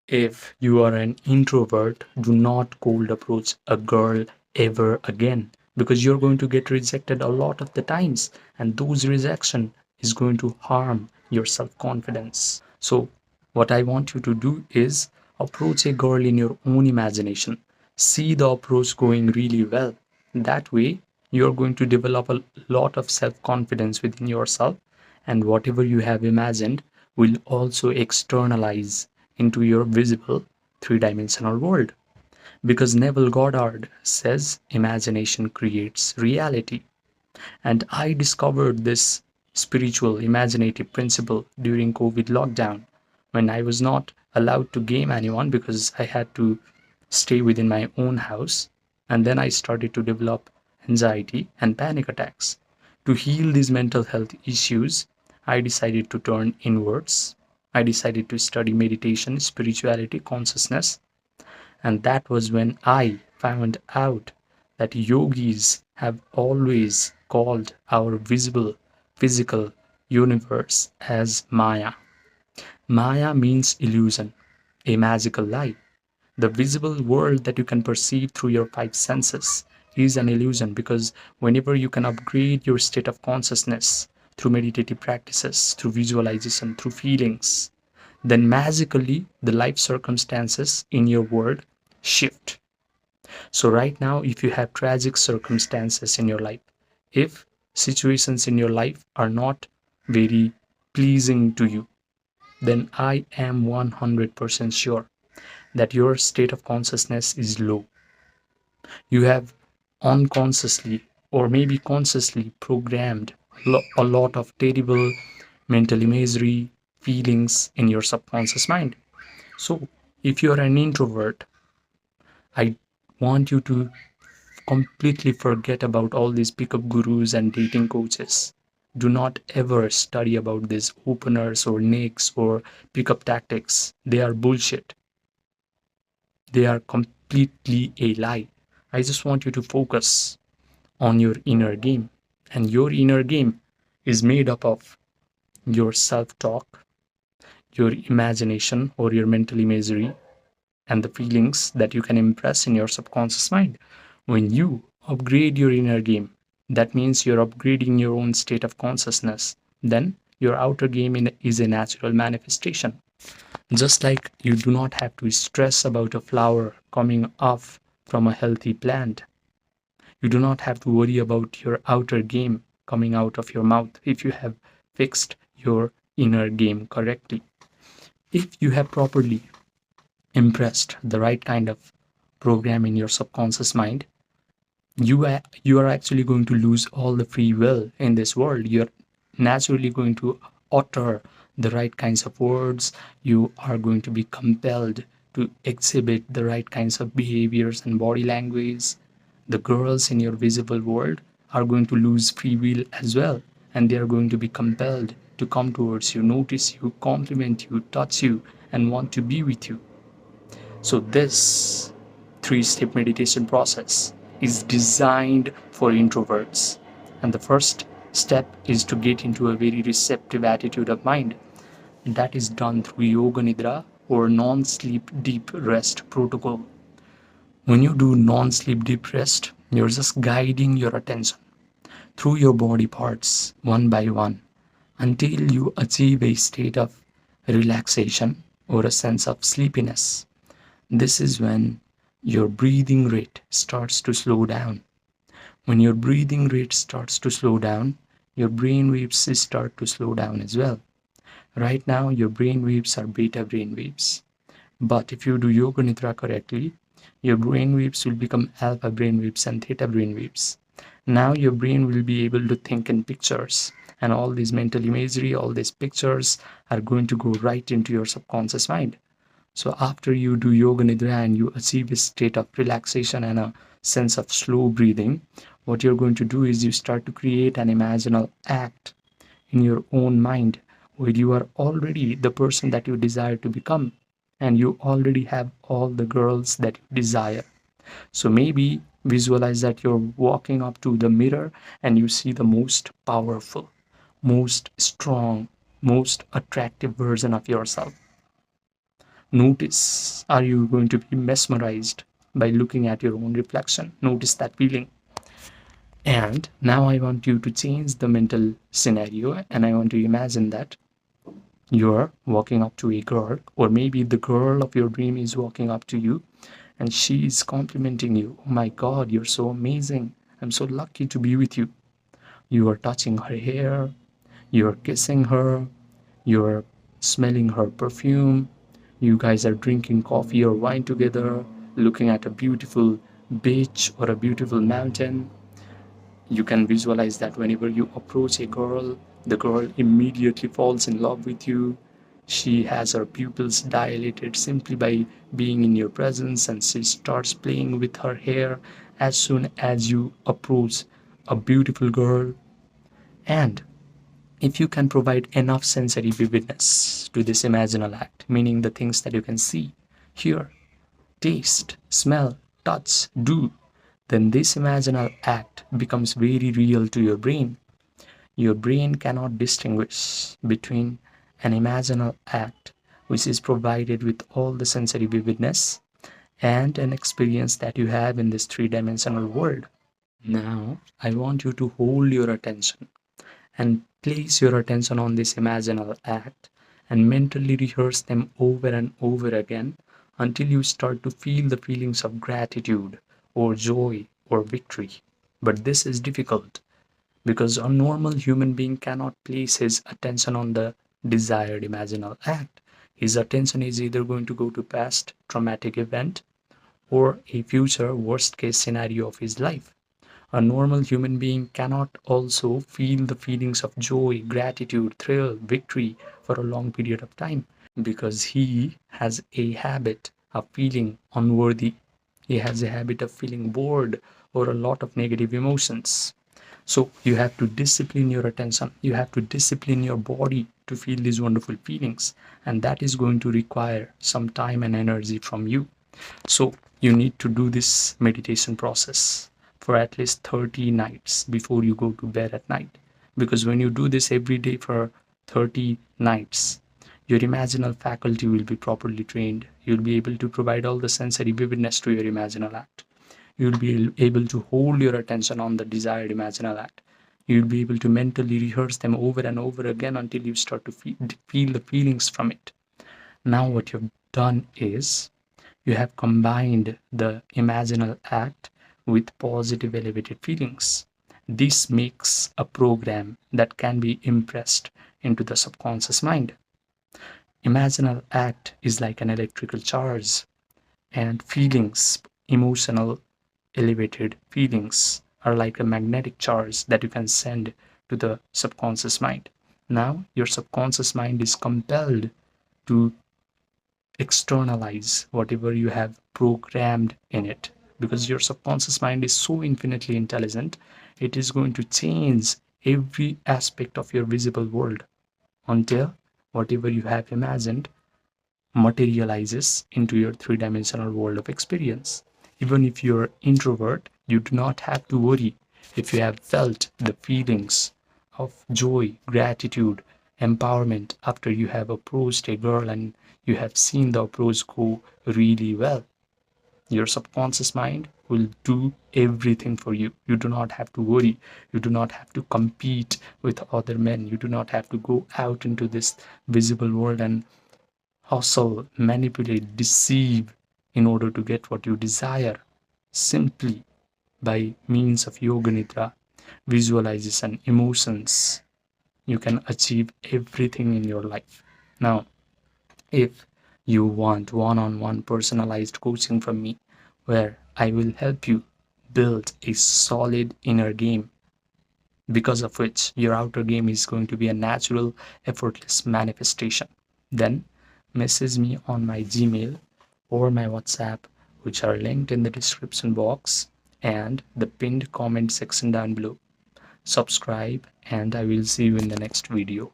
If you are an introvert, do not cold approach a girl ever again, because you're going to get rejected a lot of the times, and those rejection is going to harm your self-confidence. So what I want you to do is approach a girl in your own imagination. See the approach going really well. That way, you're going to develop a lot of self-confidence within yourself, and whatever you have imagined will also externalize into your visible three-dimensional world. Because Neville Goddard says imagination creates reality. And I discovered this spiritual imaginative principle during COVID lockdown when I was not allowed to game anyone because I had to stay within my own house. And then I started to develop anxiety and panic attacks. To heal these mental health issues, I decided to turn inwards. I decided to study meditation, spirituality, consciousness, and that was when I found out that yogis have always called our visible physical universe as Maya. Maya means illusion, a magical lie. The visible world that you can perceive through your five senses is an illusion, because whenever you can upgrade your state of consciousness through meditative practices, through visualization, through feelings, then magically the life circumstances in your world shift. So right now, if you have tragic circumstances in your life, if situations in your life are not very pleasing to you, then I am 100% sure that your state of consciousness is low. You have unconsciously or maybe consciously programmed a lot of terrible mental imagery, feelings in your subconscious mind. So if you're an introvert, I want you to completely forget about all these pickup gurus and dating coaches. Do not ever study about these openers or nicks or pickup tactics. They are bullshit. They are completely a lie. I just want you to focus on your inner game. And your inner game is made up of your self-talk, your imagination or your mental imagery, and the feelings that you can impress in your subconscious mind. When you upgrade your inner game, that means you're upgrading your own state of consciousness, then your outer game is a natural manifestation. Just like you do not have to stress about a flower coming off from a healthy plant, you do not have to worry about your outer game coming out of your mouth if you have fixed your inner game correctly. If you have properly impressed the right kind of program in your subconscious mind, you are actually going to lose all the free will in this world. You're naturally going to utter the right kinds of words. You are going to be compelled to exhibit the right kinds of behaviors and body language. The girls in your visible world are going to lose free will as well, and they are going to be compelled to come towards you, notice you, compliment you, touch you, and want to be with you. So this three-step meditation process is designed for introverts. And the first step is to get into a very receptive attitude of mind. That is done through Yoga Nidra or non-sleep deep rest protocol. When you do non-sleep deep rest, you're just guiding your attention through your body parts one by one until you achieve a state of relaxation or a sense of sleepiness. This is when your breathing rate starts to slow down. When your breathing rate starts to slow down, your brain waves start to slow down as well. Right now, your brain waves are beta brain waves. But if you do Yoga Nidra correctly, your brain waves will become alpha brain waves and theta brain waves. Now your brain will be able to think in pictures, and all these mental imagery, all these pictures are going to go right into your subconscious mind. So after you do Yoga Nidra and you achieve a state of relaxation and a sense of slow breathing, what you're going to do is you start to create an imaginal act in your own mind where you are already the person that you desire to become, and you already have all the girls that you desire. So maybe visualize that you're walking up to the mirror and you see the most powerful, most strong, most attractive version of yourself. Notice, are you going to be mesmerized by looking at your own reflection? Notice that feeling. And now I want you to change the mental scenario, and I want to imagine that you're walking up to a girl, or maybe the girl of your dream is walking up to you and she is complimenting you. Oh my God, you're so amazing. I'm so lucky to be with you. You are touching her hair, you're kissing her, you're smelling her perfume. You guys are drinking coffee or wine together, looking at a beautiful beach or a beautiful mountain. You can visualize that whenever you approach a girl, the girl immediately falls in love with you. She has her pupils dilated simply by being in your presence, and she starts playing with her hair as soon as you approach a beautiful girl. And if you can provide enough sensory vividness to this imaginal act, meaning the things that you can see, hear, taste, smell, touch, do, then this imaginal act becomes very real to your brain. Your brain cannot distinguish between an imaginal act, which is provided with all the sensory vividness, and an experience that you have in this three-dimensional world. Now, I want you to hold your attention and place your attention on this imaginal act and mentally rehearse them over and over again until you start to feel the feelings of gratitude or joy or victory. But this is difficult because a normal human being cannot place his attention on the desired imaginal act. His attention is either going to go to past traumatic event or a future worst case scenario of his life. A normal human being cannot also feel the feelings of joy, gratitude, thrill, victory for a long period of time because he has a habit of feeling unworthy. He has a habit of feeling bored or a lot of negative emotions. So you have to discipline your attention. You have to discipline your body to feel these wonderful feelings. And that is going to require some time and energy from you. So you need to do this meditation process for at least 30 nights before you go to bed at night. Because when you do this every day for 30 nights, your imaginal faculty will be properly trained. You'll be able to provide all the sensory vividness to your imaginal act. You'll be able to hold your attention on the desired imaginal act. You'll be able to mentally rehearse them over and over again until you start to feel the feelings from it. Now what you've done is you have combined the imaginal act with positive elevated feelings. This makes a program that can be impressed into the subconscious mind. Imaginal act is like an electrical charge, and feelings, emotional elevated feelings, are like a magnetic charge that you can send to the subconscious mind. Now your subconscious mind is compelled to externalize whatever you have programmed in it, because your subconscious mind is so infinitely intelligent. It is going to change every aspect of your visible world until whatever you have imagined materializes into your three-dimensional world of experience. Even if you're introvert, you do not have to worry if you have felt the feelings of joy, gratitude, empowerment after you have approached a girl and you have seen the approach go really well. Your subconscious mind will do everything for you. You do not have to worry. You do not have to compete with other men. You do not have to go out into this visible world and hustle, manipulate, deceive in order to get what you desire. Simply by means of Yoga Nidra, visualization, emotions, you can achieve everything in your life. Now, if you want one-on-one personalized coaching from me, where I will help you build a solid inner game, because of which your outer game is going to be a natural, effortless manifestation, then message me on my Gmail or my WhatsApp, which are linked in the description box and the pinned comment section down below. Subscribe, and I will see you in the next video.